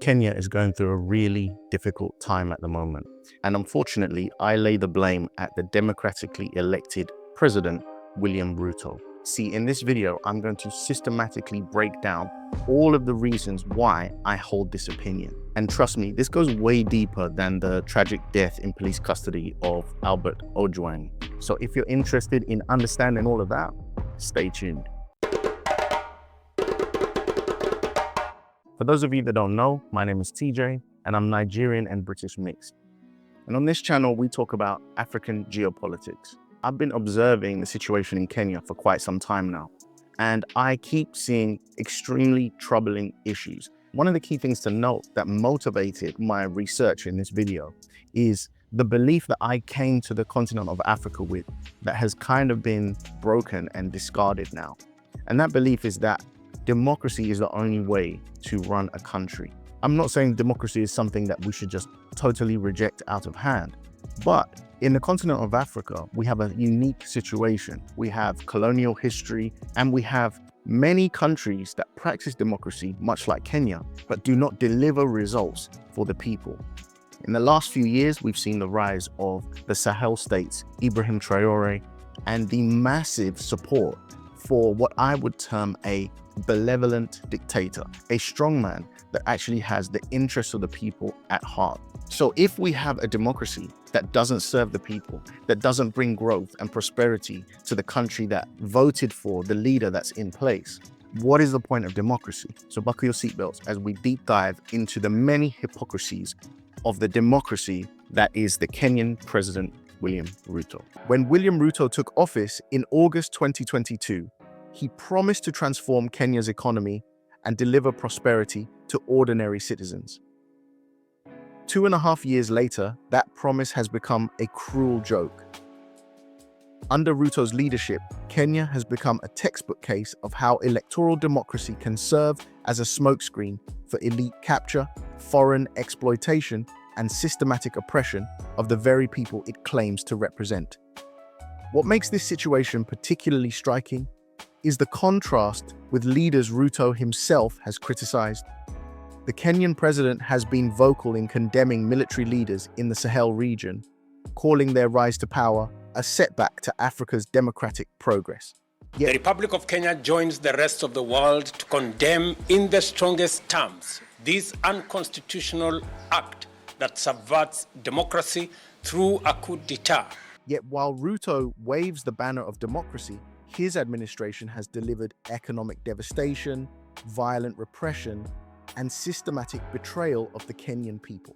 Kenya is going through a really difficult time at the moment. And unfortunately, I lay the blame at the democratically elected President William Ruto. See, in this video, I'm going to systematically break down all of the reasons why I hold this opinion. And trust me, this goes way deeper than the tragic death in police custody of Albert Ojwang. So if you're interested in understanding all of that, stay tuned. For those of you that don't know, my name is TJ, and I'm Nigerian and British mixed. And on this channel, we talk about African geopolitics. I've been observing the situation in Kenya for quite some time now, and I keep seeing extremely troubling issues. One of the key things to note that motivated my research in this video is the belief that I came to the continent of Africa with that has kind of been broken and discarded now. And that belief is that democracy is the only way to run a country. I'm not saying democracy is something that we should just totally reject out of hand, but in the continent of Africa, we have a unique situation. We have colonial history, and we have many countries that practice democracy, much like Kenya, but do not deliver results for the people. In the last few years, we've seen the rise of the Sahel states, Ibrahim Traore, and the massive support for what I would term a benevolent dictator, a strongman that actually has the interests of the people at heart. So if we have a democracy that doesn't serve the people, that doesn't bring growth and prosperity to the country that voted for the leader that's in place, what is the point of democracy? So buckle your seatbelts as we deep dive into the many hypocrisies of the democracy that is the Kenyan President William Ruto. When William Ruto took office in August 2022, he promised to transform Kenya's economy and deliver prosperity to ordinary citizens. 2.5 years later, that promise has become a cruel joke. Under Ruto's leadership, Kenya has become a textbook case of how electoral democracy can serve as a smokescreen for elite capture, foreign exploitation, and systematic oppression of the very people it claims to represent. What makes this situation particularly striking is the contrast with leaders Ruto himself has criticized. The Kenyan president has been vocal in condemning military leaders in the Sahel region, calling their rise to power a setback to Africa's democratic progress. The Republic of Kenya joins the rest of the world to condemn in the strongest terms this unconstitutional act that subverts democracy through a coup d'etat. Yet while Ruto waves the banner of democracy, his administration has delivered economic devastation, violent repression, and systematic betrayal of the Kenyan people.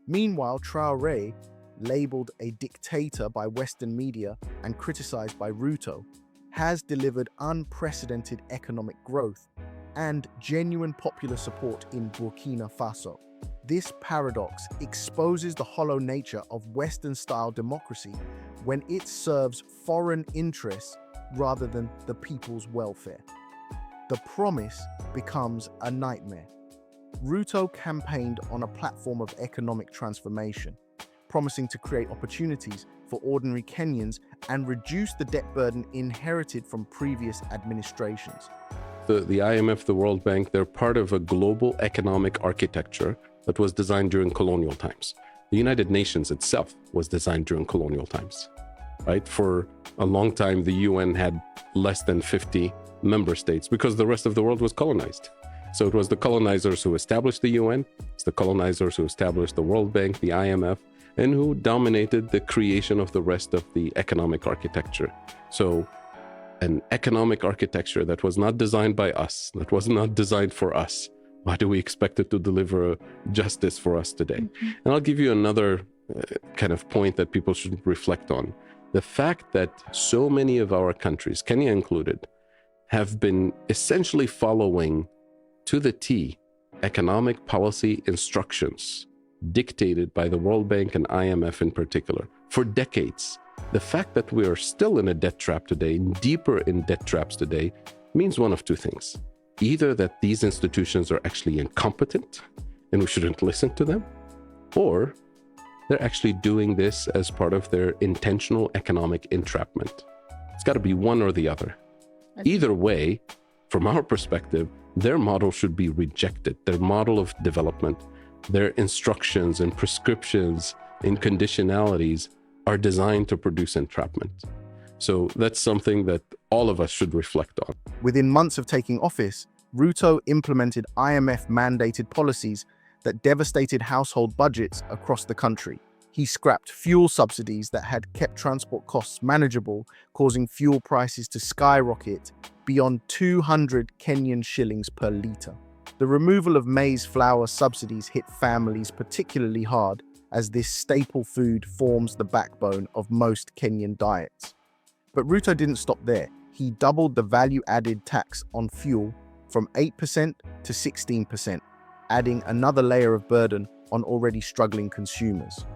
Meanwhile, Traore, labeled a dictator by Western media and criticized by Ruto, has delivered unprecedented economic growth and genuine popular support in Burkina Faso. This paradox exposes the hollow nature of Western-style democracy when it serves foreign interests rather than the people's welfare. The promise becomes a nightmare. Ruto campaigned on a platform of economic transformation, promising to create opportunities for ordinary Kenyans and reduce the debt burden inherited from previous administrations. The IMF, the World Bank, they're part of a global economic architecture that was designed during colonial times. The United Nations itself was designed during colonial times, right? For a long time, the UN had less than 50 member states because the rest of the world was colonized. So it was the colonizers who established the UN, it's the colonizers who established the World Bank, the IMF, and who dominated the creation of the rest of the economic architecture. So an economic architecture that was not designed by us, that was not designed for us, why do we expect it to deliver justice for us today? And I'll give you another kind of point that people should reflect on. The fact that so many of our countries, Kenya included, have been essentially following to the T economic policy instructions dictated by the World Bank and IMF in particular for decades. The fact that we are still in a debt trap today, deeper in debt traps today, means one of two things. Either that these institutions are actually incompetent and we shouldn't listen to them, or they're actually doing this as part of their intentional economic entrapment. It's got to be one or the other. Either way, from our perspective, their model should be rejected. Their model of development, their instructions and prescriptions and conditionalities are designed to produce entrapment. So that's something that all of us should reflect on. Within months of taking office, Ruto implemented IMF-mandated policies that devastated household budgets across the country. He scrapped fuel subsidies that had kept transport costs manageable, causing fuel prices to skyrocket beyond 200 Kenyan shillings per litre. The removal of maize flour subsidies hit families particularly hard, as this staple food forms the backbone of most Kenyan diets. But Ruto didn't stop there. He doubled the value-added tax on fuel from 8% to 16%, adding another layer of burden on already struggling consumers.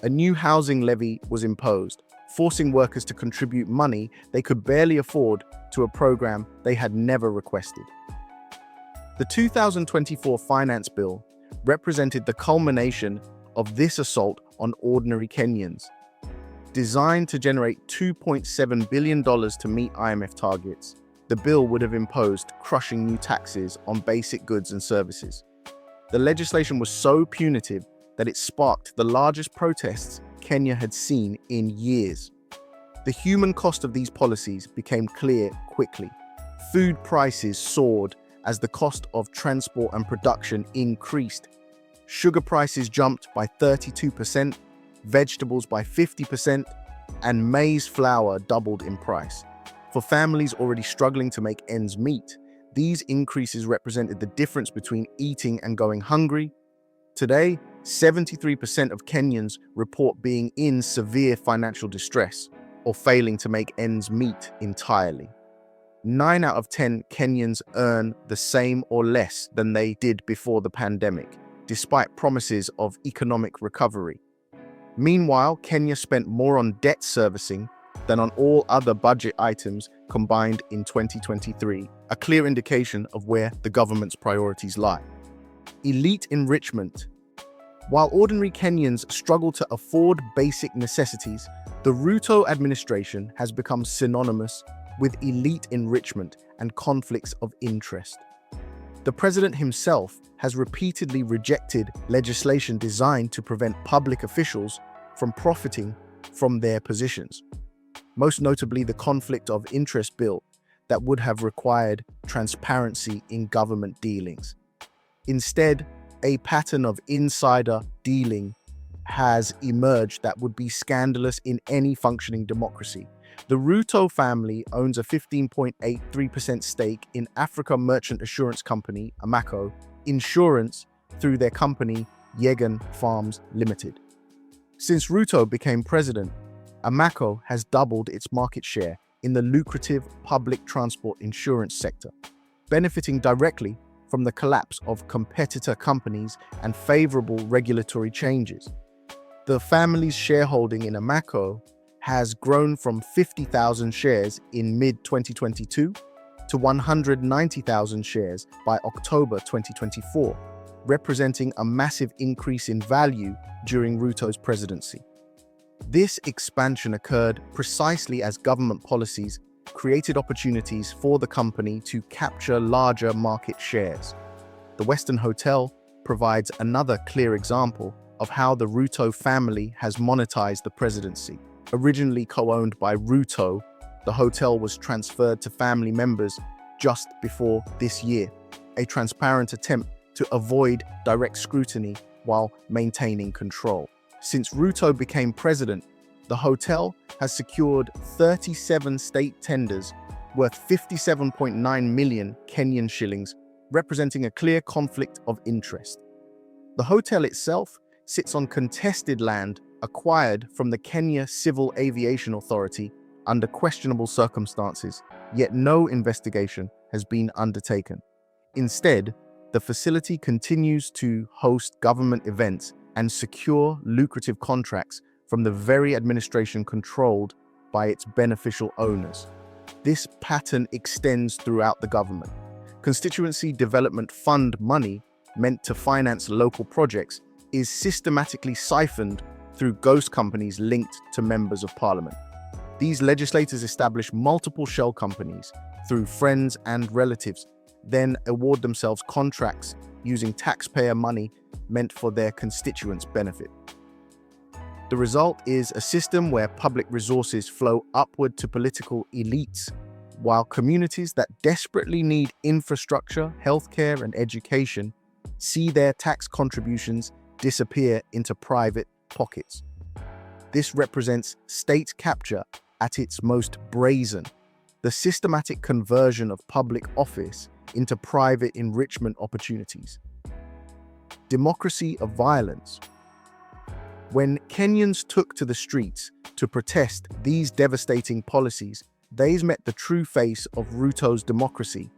A new housing levy was imposed, forcing workers to contribute money they could barely afford to a program they had never requested. The 2024 finance bill represented the culmination of this assault on ordinary Kenyans. Designed to generate $2.7 billion to meet IMF targets, the bill would have imposed crushing new taxes on basic goods and services. The legislation was so punitive that it sparked the largest protests Kenya had seen in years. The human cost of these policies became clear quickly. Food prices soared as the cost of transport and production increased. Sugar prices jumped by 32%, vegetables by 50%, and maize flour doubled in price. For families already struggling to make ends meet, these increases represented the difference between eating and going hungry. Today, 73% of Kenyans report being in severe financial distress or failing to make ends meet entirely. 9 out of 10 Kenyans earn the same or less than they did before the pandemic, despite promises of economic recovery. Meanwhile, Kenya spent more on debt servicing than on all other budget items combined in 2023, a clear indication of where the government's priorities lie. Elite enrichment. While ordinary Kenyans struggle to afford basic necessities, the Ruto administration has become synonymous with elite enrichment and conflicts of interest. The president himself has repeatedly rejected legislation designed to prevent public officials from profiting from their positions, most notably the conflict of interest bill that would have required transparency in government dealings. Instead, a pattern of insider dealing has emerged that would be scandalous in any functioning democracy. The Ruto family owns a 15.83% stake in Africa Merchant Assurance Company, AMACO, Insurance through their company, Yegan Farms Limited. Since Ruto became president, AMACO has doubled its market share in the lucrative public transport insurance sector, benefiting directly from the collapse of competitor companies and favorable regulatory changes. The family's shareholding in AMACO has grown from 50,000 shares in mid-2022 to 190,000 shares by October 2024, representing a massive increase in value during Ruto's presidency. This expansion occurred precisely as government policies created opportunities for the company to capture larger market shares. The Western Hotel provides another clear example of how the Ruto family has monetized the presidency. Originally co-owned by Ruto, the hotel was transferred to family members just before this year, a transparent attempt to avoid direct scrutiny while maintaining control. Since Ruto became president, the hotel has secured 37 state tenders worth 57.9 million Kenyan shillings, representing a clear conflict of interest. The hotel itself sits on contested land acquired from the Kenya Civil Aviation Authority under questionable circumstances, yet no investigation has been undertaken. Instead, the facility continues to host government events and secure lucrative contracts from the very administration controlled by its beneficial owners. This pattern extends throughout the government. Constituency Development Fund money meant to finance local projects is systematically siphoned through ghost companies linked to members of parliament. These legislators establish multiple shell companies through friends and relatives, then award themselves contracts using taxpayer money meant for their constituents' benefit. The result is a system where public resources flow upward to political elites, while communities that desperately need infrastructure, healthcare, and education see their tax contributions disappear into private pockets. This represents state capture at its most brazen, the systematic conversion of public office into private enrichment opportunities. Democracy of violence. When Kenyans took to the streets to protest these devastating policies, they met the true face of Ruto's democracy: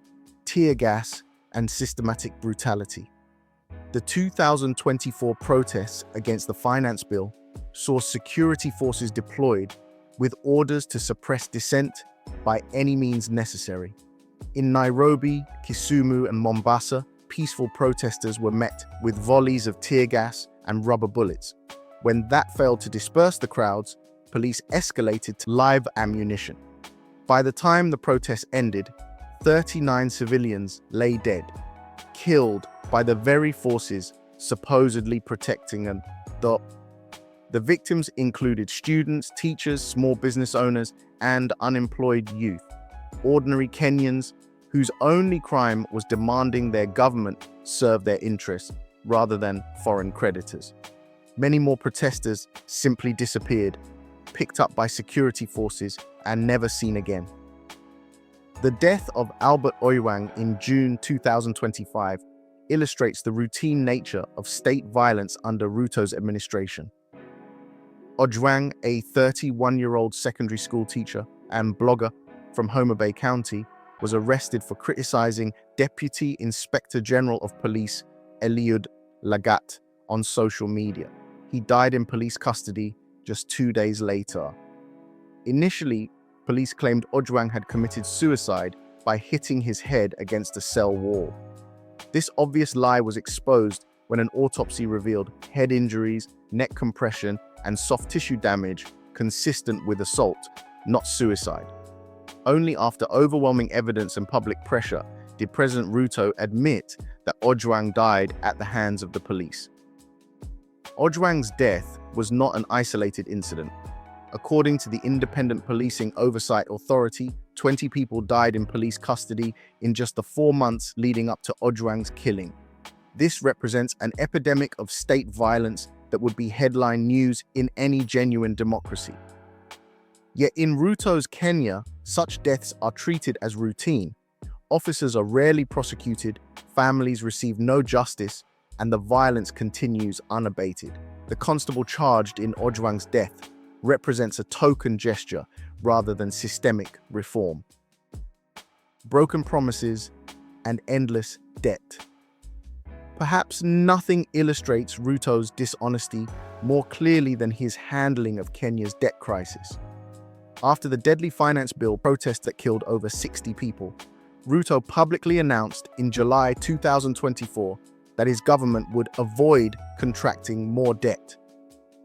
tear gas and systematic brutality. The 2024 protests against the finance bill saw security forces deployed with orders to suppress dissent by any means necessary. In Nairobi, Kisumu, and Mombasa, peaceful protesters were met with volleys of tear gas and rubber bullets. When that failed to disperse the crowds, police escalated to live ammunition. By the time the protests ended, 39 civilians lay dead, killed by the very forces supposedly protecting them. The victims included students, teachers, small business owners, and unemployed youth, ordinary Kenyans whose only crime was demanding their government serve their interests rather than foreign creditors. Many more protesters simply disappeared, picked up by security forces, and never seen again. The death of Albert Ojwang in June 2025 illustrates the routine nature of state violence under Ruto's administration. Ojwang, a 31-year-old secondary school teacher and blogger from Homa Bay County, was arrested for criticizing Deputy Inspector General of Police Eliud Lagat on social media. He died in police custody just 2 days later. Initially, police claimed Ojwang had committed suicide by hitting his head against a cell wall. This obvious lie was exposed when an autopsy revealed head injuries, neck compression, and soft tissue damage consistent with assault, not suicide. Only after overwhelming evidence and public pressure did President Ruto admit that Ojwang died at the hands of the police. Ojwang's death was not an isolated incident. According to the Independent Policing Oversight Authority, 20 people died in police custody in just the 4 months leading up to Ojwang's killing. This represents an epidemic of state violence that would be headline news in any genuine democracy. Yet in Ruto's Kenya, such deaths are treated as routine. Officers are rarely prosecuted, families receive no justice, and the violence continues unabated. The constable charged in Ojwang's death represents a token gesture rather than systemic reform. Broken promises and endless debt. Perhaps nothing illustrates Ruto's dishonesty more clearly than his handling of Kenya's debt crisis. After the deadly finance bill protest that killed over 60 people, Ruto publicly announced in July 2024 that his government would avoid contracting more debt.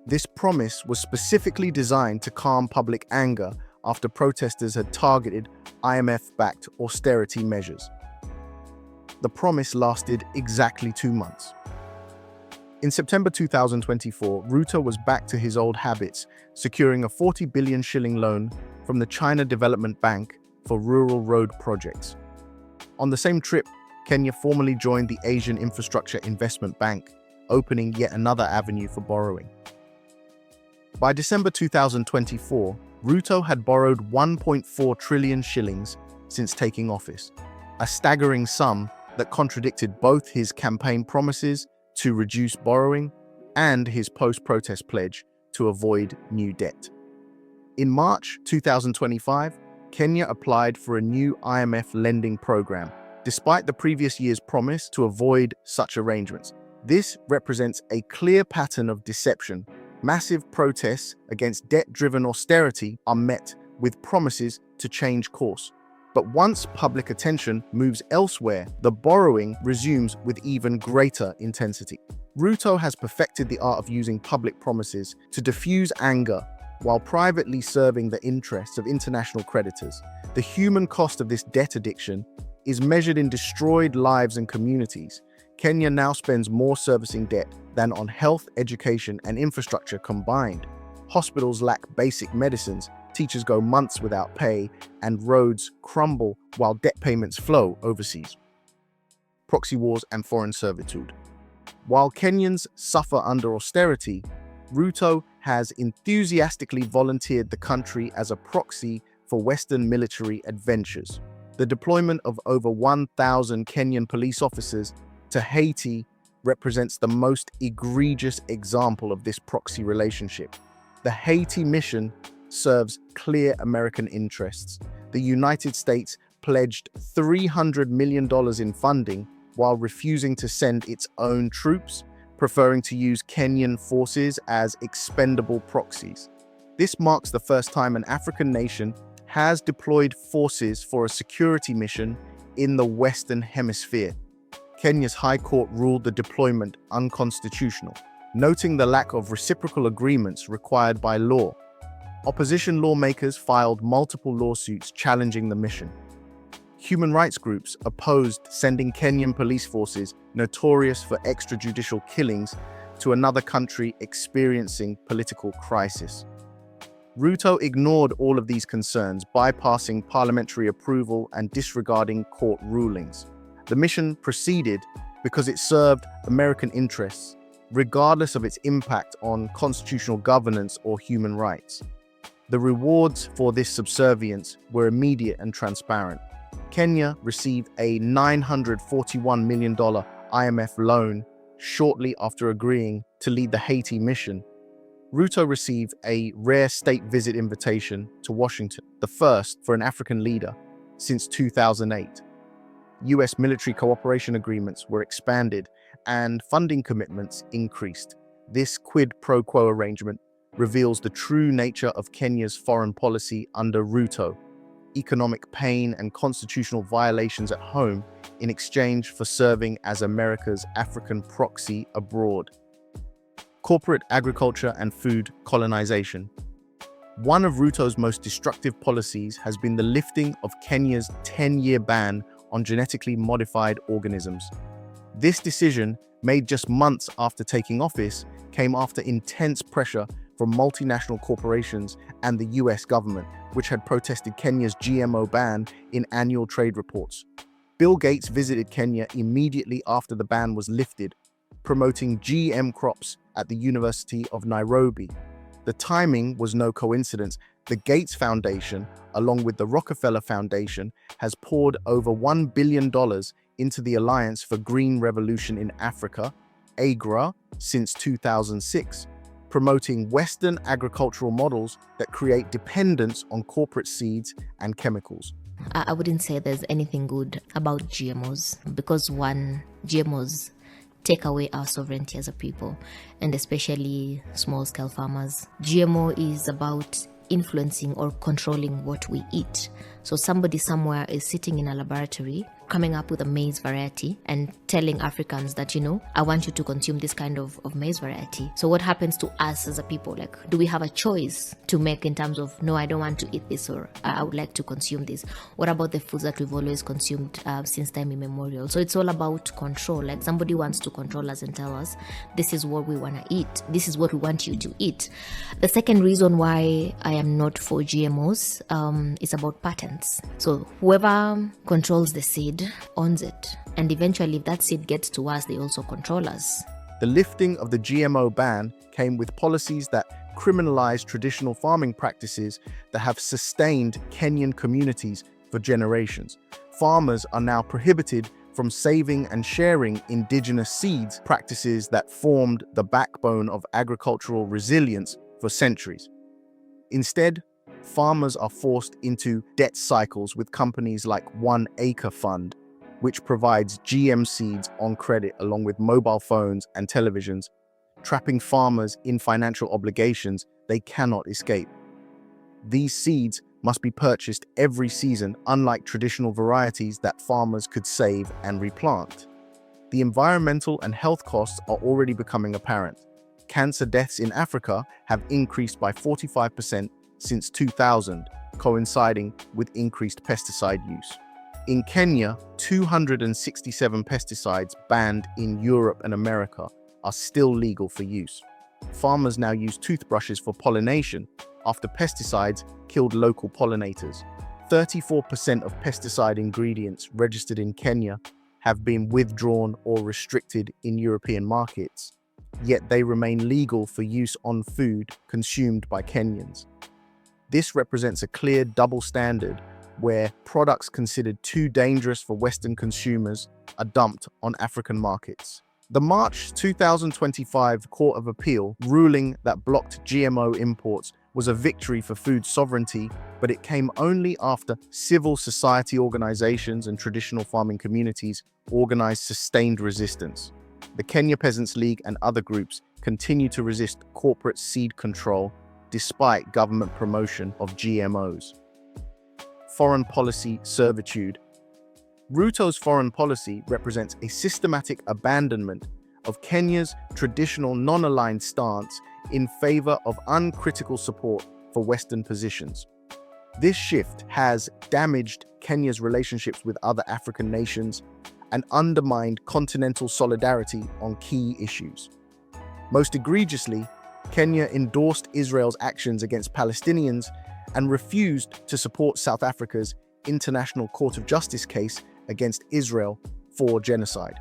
This promise was specifically designed to calm public anger after protesters had targeted IMF-backed austerity measures. The promise lasted exactly 2 months. In September 2024, Ruto was back to his old habits, securing a 40 billion shilling loan from the China Development Bank for rural road projects. On the same trip, Kenya formally joined the Asian Infrastructure Investment Bank, opening yet another avenue for borrowing. By December 2024, Ruto had borrowed 1.4 trillion shillings since taking office, a staggering sum that contradicted both his campaign promises to reduce borrowing and his post-protest pledge to avoid new debt. In March 2025, Kenya applied for a new IMF lending program, despite the previous year's promise to avoid such arrangements. This represents a clear pattern of deception. Massive protests against debt-driven austerity are met with promises to change course. But once public attention moves elsewhere, the borrowing resumes with even greater intensity. Ruto has perfected the art of using public promises to diffuse anger while privately serving the interests of international creditors. The human cost of this debt addiction is measured in destroyed lives and communities. Kenya now spends more servicing debt than on health, education, and infrastructure combined. Hospitals lack basic medicines, teachers go months without pay, and roads crumble while debt payments flow overseas. Proxy wars and foreign servitude. While Kenyans suffer under austerity, Ruto has enthusiastically volunteered the country as a proxy for Western military adventures. The deployment of over 1,000 Kenyan police officers to Haiti represents the most egregious example of this proxy relationship. The Haiti mission serves clear American interests. The United States pledged $300 million in funding while refusing to send its own troops, preferring to use Kenyan forces as expendable proxies. This marks the first time an African nation has deployed forces for a security mission in the Western Hemisphere. Kenya's High Court ruled the deployment unconstitutional, noting the lack of reciprocal agreements required by law. Opposition lawmakers filed multiple lawsuits challenging the mission. Human rights groups opposed sending Kenyan police forces notorious for extrajudicial killings to another country experiencing political crisis. Ruto ignored all of these concerns, bypassing parliamentary approval and disregarding court rulings. The mission proceeded because it served American interests, regardless of its impact on constitutional governance or human rights. The rewards for this subservience were immediate and transparent. Kenya received a $941 million IMF loan shortly after agreeing to lead the Haiti mission. Ruto received a rare state visit invitation to Washington, the first for an African leader since 2008. U.S. military cooperation agreements were expanded and funding commitments increased. This quid pro quo arrangement reveals the true nature of Kenya's foreign policy under Ruto: economic pain and constitutional violations at home in exchange for serving as America's African proxy abroad. Corporate agriculture and food colonization. One of Ruto's most destructive policies has been the lifting of Kenya's 10-year ban on genetically modified organisms. This decision, made just months after taking office, came after intense pressure from multinational corporations and the U.S. government, which had protested Kenya's GMO ban in annual trade reports. Bill Gates visited Kenya immediately after the ban was lifted, promoting GM crops at the University of Nairobi. The timing was no coincidence. The Gates Foundation, along with the Rockefeller Foundation, has poured over $1 billion into the Alliance for Green Revolution in Africa, AGRA, since 2006, promoting Western agricultural models that create dependence on corporate seeds and chemicals. I wouldn't say there's anything good about GMOs because, one, GMOs take away our sovereignty as a people, and especially small-scale farmers. GMO is about influencing or controlling what we eat. So somebody somewhere is sitting in a laboratory coming up with a maize variety and telling Africans that, I want you to consume this kind of maize variety. So what happens to us as a people? Like, do we have a choice to make in terms of, no, I don't want to eat this, or I would like to consume this? What about the foods that we've always consumed since time immemorial? So it's all about control. Like, somebody wants to control us and tell us, this is what we want to eat. This is what we want you to eat. The second reason why I am not for GMOs is about patents. So whoever controls the seed owns it. And eventually, if that seed gets to us, they also control us. The lifting of the GMO ban came with policies that criminalize traditional farming practices that have sustained Kenyan communities for generations. Farmers are now prohibited from saving and sharing indigenous seeds, practices that formed the backbone of agricultural resilience for centuries. Instead, farmers are forced into debt cycles with companies like 1 Acre Fund, which provides GM seeds on credit along with mobile phones and televisions, trapping farmers in financial obligations they cannot escape. These seeds must be purchased every season, unlike traditional varieties that farmers could save and replant. The environmental and health costs are already becoming apparent. Cancer deaths in Africa have increased by 45% since 2000, coinciding with increased pesticide use. In Kenya, 267 pesticides banned in Europe and America are still legal for use. Farmers now use toothbrushes for pollination after pesticides killed local pollinators. 34% of pesticide ingredients registered in Kenya have been withdrawn or restricted in European markets, yet they remain legal for use on food consumed by Kenyans. This represents a clear double standard where products considered too dangerous for Western consumers are dumped on African markets. The March 2025 Court of Appeal ruling that blocked GMO imports was a victory for food sovereignty, but it came only after civil society organizations and traditional farming communities organized sustained resistance. The Kenya Peasants League and other groups continue to resist corporate seed control despite government promotion of GMOs. Foreign policy servitude. Ruto's foreign policy represents a systematic abandonment of Kenya's traditional non-aligned stance in favor of uncritical support for Western positions. This shift has damaged Kenya's relationships with other African nations and undermined continental solidarity on key issues. Most egregiously, Kenya endorsed Israel's actions against Palestinians and refused to support South Africa's International Court of Justice case against Israel for genocide.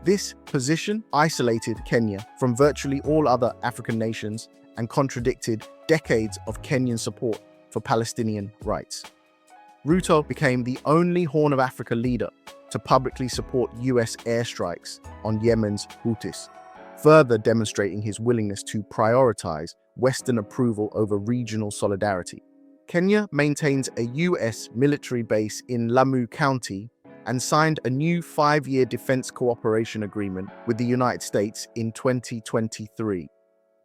This position isolated Kenya from virtually all other African nations and contradicted decades of Kenyan support for Palestinian rights. Ruto became the only Horn of Africa leader to publicly support U.S. airstrikes on Yemen's Houthis, further demonstrating his willingness to prioritize Western approval over regional solidarity. Kenya maintains a U.S. military base in Lamu County and signed a new 5-year defense cooperation agreement with the United States in 2023.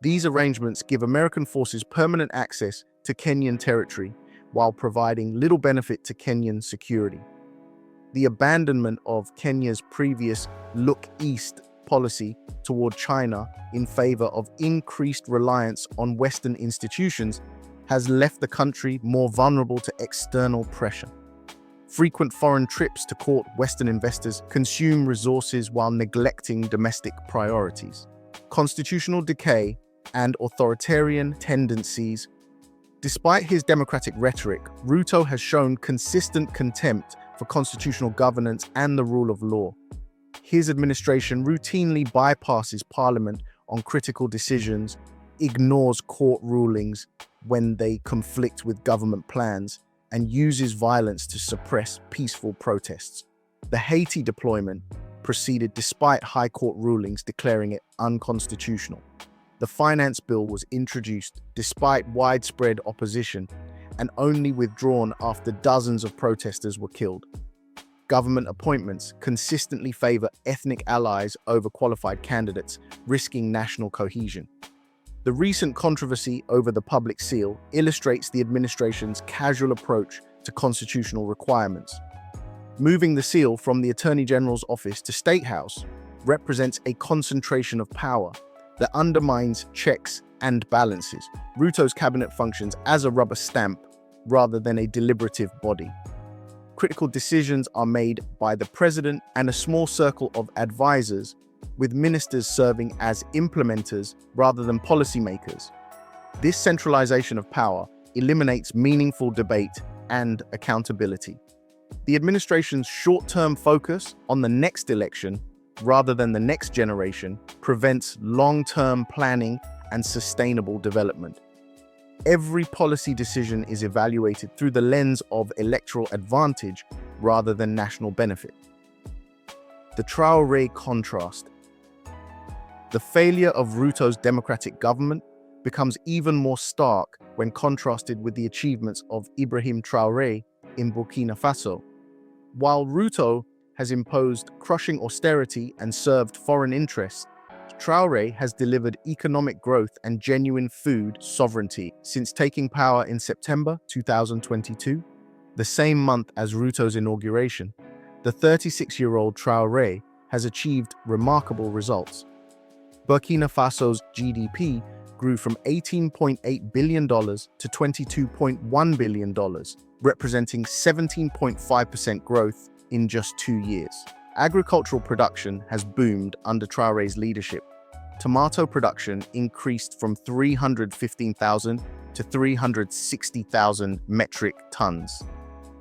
These arrangements give American forces permanent access to Kenyan territory while providing little benefit to Kenyan security. The abandonment of Kenya's previous "look east" policy toward China in favor of increased reliance on Western institutions has left the country more vulnerable to external pressure. Frequent foreign trips to court Western investors consume resources while neglecting domestic priorities. Constitutional decay and authoritarian tendencies. Despite his democratic rhetoric, Ruto has shown consistent contempt for constitutional governance and the rule of law. His administration routinely bypasses parliament on critical decisions, ignores court rulings when they conflict with government plans, and uses violence to suppress peaceful protests. The Haiti deployment proceeded despite high court rulings declaring it unconstitutional. The finance bill was introduced despite widespread opposition and only withdrawn after dozens of protesters were killed. Government appointments consistently favor ethnic allies over qualified candidates, risking national cohesion. The recent controversy over the public seal illustrates the administration's casual approach to constitutional requirements. Moving the seal from the Attorney General's office to State House represents a concentration of power that undermines checks and balances. Ruto's cabinet functions as a rubber stamp rather than a deliberative body. Critical decisions are made by the president and a small circle of advisors, with ministers serving as implementers rather than policymakers. This centralization of power eliminates meaningful debate and accountability. The administration's short-term focus on the next election rather than the next generation prevents long-term planning and sustainable development. Every policy decision is evaluated through the lens of electoral advantage rather than national benefit. The Traoré contrast. The failure of Ruto's democratic government becomes even more stark when contrasted with the achievements of Ibrahim Traoré in Burkina Faso. While Ruto has imposed crushing austerity and served foreign interests, Traoré has delivered economic growth and genuine food sovereignty since taking power in September 2022, the same month as Ruto's inauguration. The 36-year-old Traoré has achieved remarkable results. Burkina Faso's GDP grew from $18.8 billion to $22.1 billion, representing 17.5% growth in just 2 years. Agricultural production has boomed under Traore's leadership. Tomato production increased from 315,000 to 360,000 metric tons.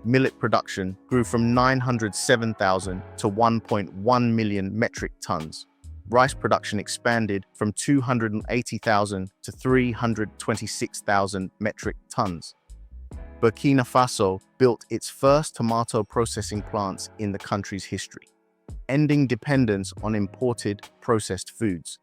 Millet production grew from 907,000 to 1.1 million metric tons. Rice production expanded from 280,000 to 326,000 metric tons. Burkina Faso built its first tomato processing plants in the country's history, ending dependence on imported processed foods.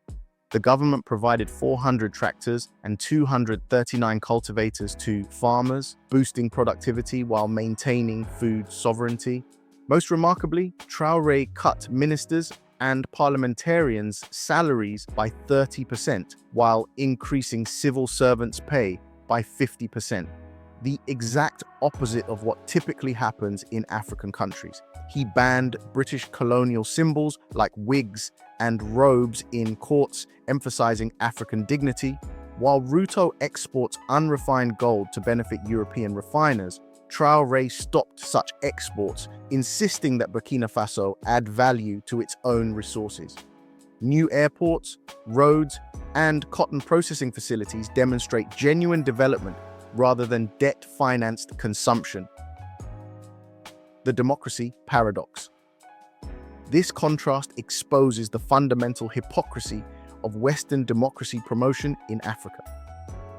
The government provided 400 tractors and 239 cultivators to farmers, boosting productivity while maintaining food sovereignty. Most remarkably, Traoré cut ministers and parliamentarians' salaries by 30%, while increasing civil servants' pay by 50%. The exact opposite of what typically happens in African countries. He banned British colonial symbols like wigs and robes in courts, emphasizing African dignity. While Ruto exports unrefined gold to benefit European refiners, Traoré stopped such exports, insisting that Burkina Faso add value to its own resources. New airports, roads, and cotton processing facilities demonstrate genuine development rather than debt-financed consumption. The democracy paradox. This contrast exposes the fundamental hypocrisy of Western democracy promotion in Africa.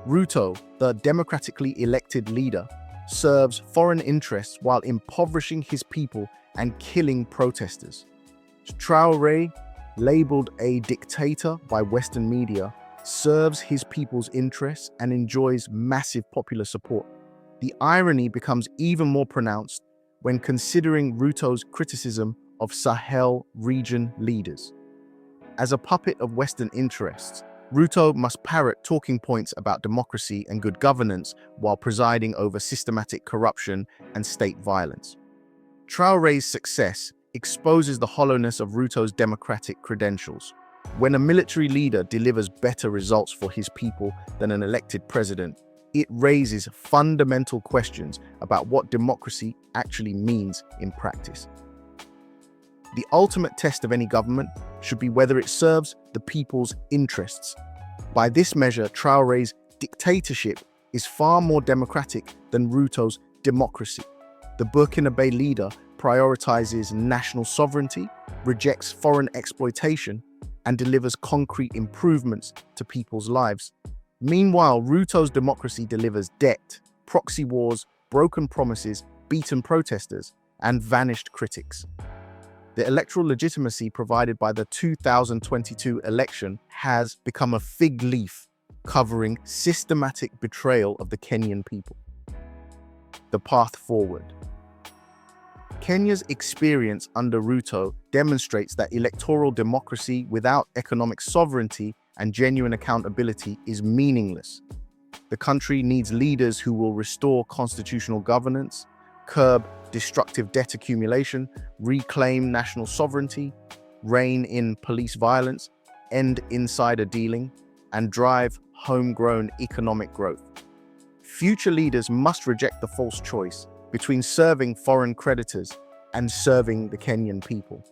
Ruto, the democratically elected leader, serves foreign interests while impoverishing his people and killing protesters. Traoré, labeled a dictator by Western media, serves his people's interests and enjoys massive popular support. The irony becomes even more pronounced when considering Ruto's criticism of Sahel region leaders. As a puppet of Western interests, Ruto must parrot talking points about democracy and good governance while presiding over systematic corruption and state violence. Traoré's success exposes the hollowness of Ruto's democratic credentials. When a military leader delivers better results for his people than an elected president, it raises fundamental questions about what democracy actually means in practice. The ultimate test of any government should be whether it serves the people's interests. By this measure, Traoré's dictatorship is far more democratic than Ruto's democracy. The Burkinabe leader prioritizes national sovereignty, rejects foreign exploitation, and delivers concrete improvements to people's lives. Meanwhile, Ruto's democracy delivers debt, proxy wars, broken promises, beaten protesters, and vanished critics. The electoral legitimacy provided by the 2022 election has become a fig leaf covering systematic betrayal of the Kenyan people. The path forward. Kenya's experience under Ruto demonstrates that electoral democracy without economic sovereignty and genuine accountability is meaningless. The country needs leaders who will restore constitutional governance, curb destructive debt accumulation, reclaim national sovereignty, rein in police violence, end insider dealing, and drive homegrown economic growth. Future leaders must reject the false choice between serving foreign creditors and serving the Kenyan people.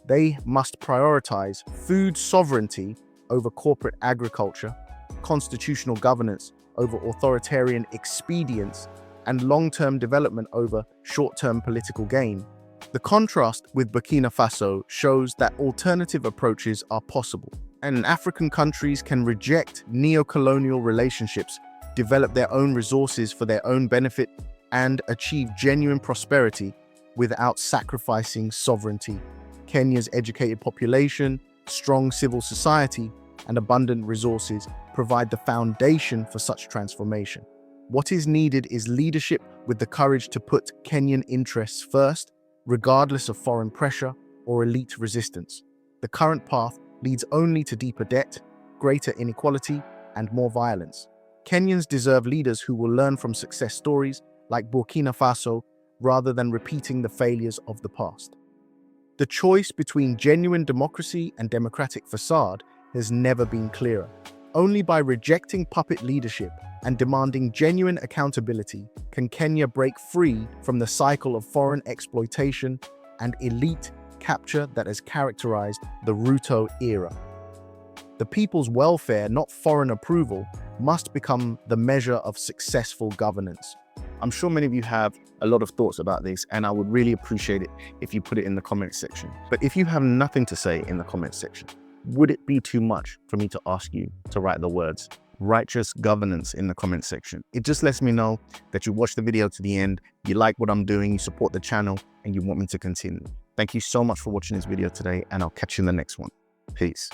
They must prioritize food sovereignty over corporate agriculture, constitutional governance over authoritarian expedience, and long-term development over short-term political gain. The contrast with Burkina Faso shows that alternative approaches are possible, and African countries can reject neo-colonial relationships, develop their own resources for their own benefit, and achieve genuine prosperity without sacrificing sovereignty. Kenya's educated population, strong civil society, and abundant resources provide the foundation for such transformation. What is needed is leadership with the courage to put Kenyan interests first, regardless of foreign pressure or elite resistance. The current path leads only to deeper debt, greater inequality, and more violence. Kenyans deserve leaders who will learn from success stories like Burkina Faso rather than repeating the failures of the past. The choice between genuine democracy and democratic facade has never been clearer. Only by rejecting puppet leadership and demanding genuine accountability can Kenya break free from the cycle of foreign exploitation and elite capture that has characterized the Ruto era. The people's welfare, not foreign approval, must become the measure of successful governance. I'm sure many of you have a lot of thoughts about this, and I would really appreciate it if you put it in the comment section. But if you have nothing to say in the comment section, would it be too much for me to ask you to write the words righteous governance in the comment section? It just lets me know that you watched the video to the end, you like what I'm doing, you support the channel, and you want me to continue. Thank you so much for watching this video today, and I'll catch you in the next one. Peace.